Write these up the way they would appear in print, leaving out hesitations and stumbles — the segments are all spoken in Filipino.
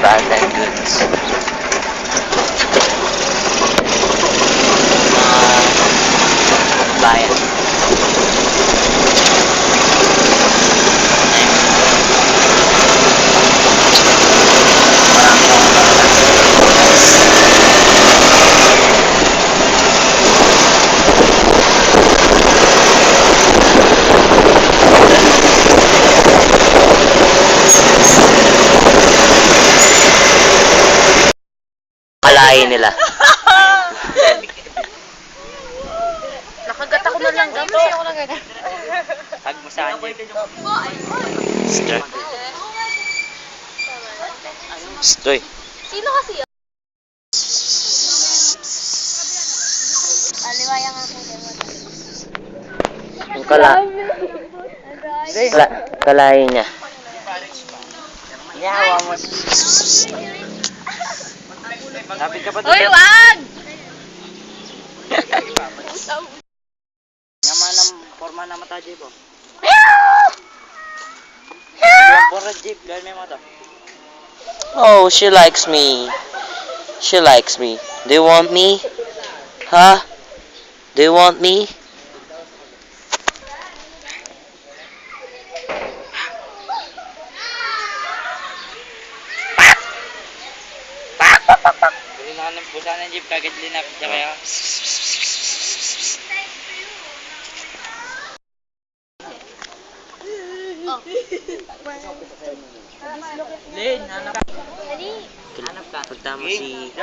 abandoned goods. Bayan. Kalahin nila. Nakagat ako na lang dito. Ako nagagat. Tag mo sa akin. Stoy. Sino kasi yun? Aliwayang ako din. Yung kalahin niya. Yawa mo. Lapit ka pa dito. Uy, wag! Naman ang forma na mata, Jeep. Oh, she likes me. She likes me. Do you want me? Huh? Do you want me? Hinahanap po sana Jeep, kagad linapit niya kaya. Len, hanap ka. Hanap ka. Punta mo si...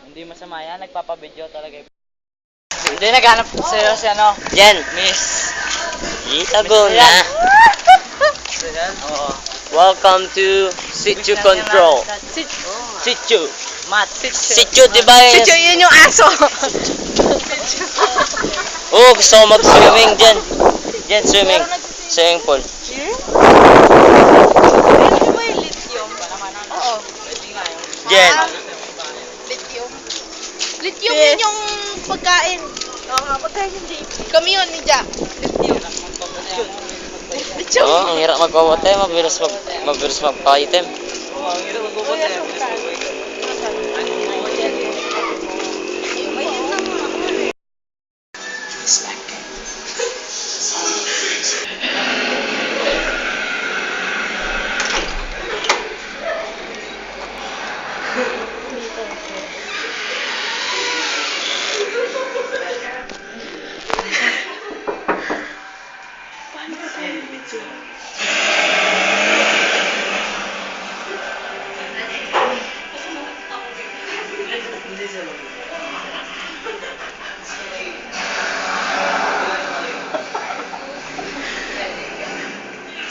Hindi masama yan, nagpapabidyo talaga. Hindi, naghanap sa'yo si ano? Jen. Miss. Itabo na. Oo. Welcome to Situ Control. Situ. Mat. Situ, diba yun? Chuchu, yun yung aso. Oo, gusto ko mag-swimming dyan. Dyan, swimming. Swimming pool. Ano ba yung lithium? Oo. Dyan. Lithium. Lithium yun yung pagkain. Oo nga, pagkain yung JP. Kami yun, ni Jack. Lithium. Lithium. Oo, ang hirap magpabote. Mabilis magpa-item. Ang hirap magpabote.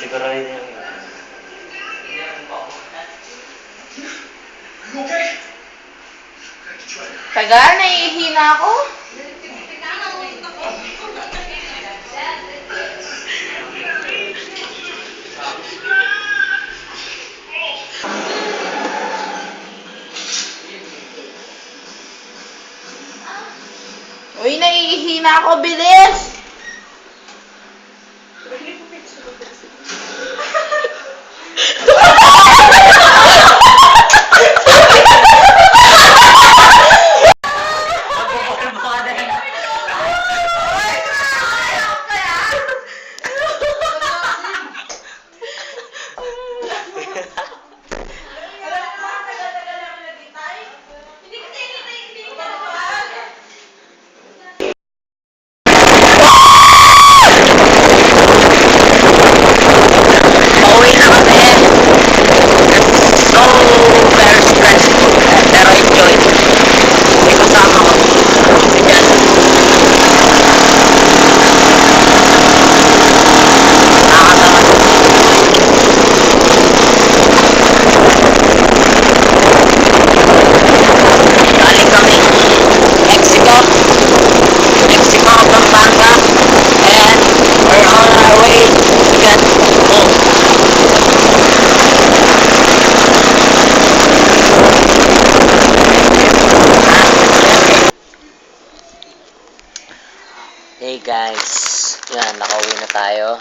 Siguro rin yan. Taga, nahihina ako. Uy, nahihina ako, bilis! Hey guys, yan, nakauwi na tayo.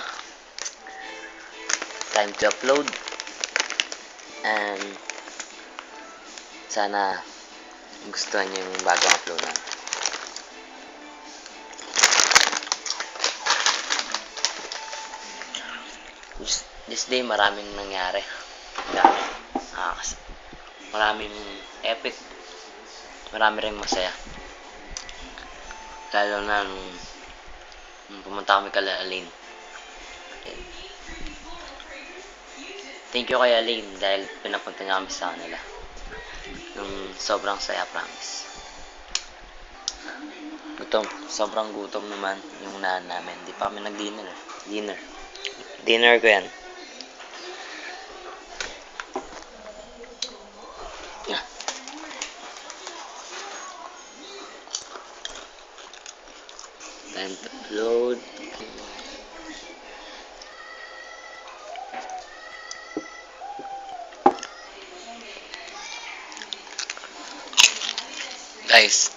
time to upload. And sana gustuhan niyo yung bagong upload natin. This day, maraming nangyari. Maraming epic. Marami rin masaya. Lalo na nung pumunta kami kay Aline. Thank you kay Aline dahil pinapunta niya kami sa kanila. Sobrang saya, promise. Sobrang gutom naman yung unahan namin. Di pa kami nag-dinner. Dinner ko yan. Time to upload. Guys,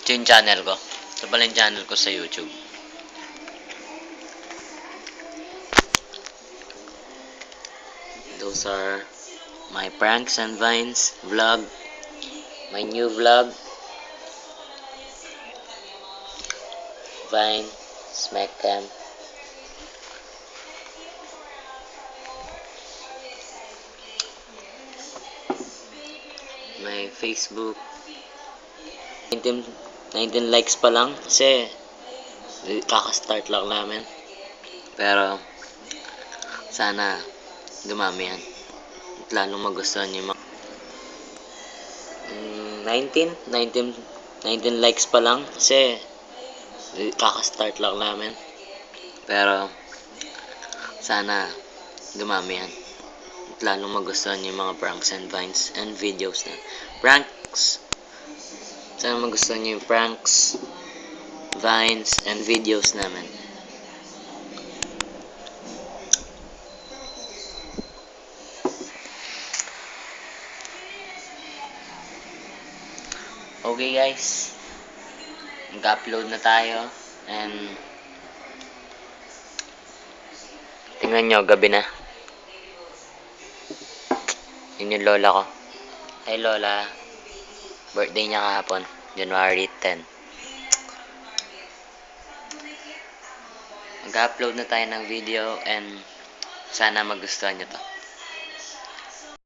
ito yung channel ko. Ito pala yung channel ko sa YouTube. Those are my pranks and vines vlog. My new vlog. Vine, Smackcam. My Facebook. 19 likes pa lang kasi kaka-start lang namin. Pero sana dumami yan. At lalong magustuhan yung mga 19 likes pa lang kasi kaka-start lang namin. Pero sana dumami yan. At lalong magustuhan yung mga pranks and vines and videos na. Pranks. Sana magustuhan nyo yung pranks, vines, and videos namin. Okay guys, mag-upload na tayo and tingnan nyo, gabi na. Yun yung lola ko. Hi lola, birthday niya kahapon, January 10. Mag-upload na tayo ng video and sana magustuhan nyo to.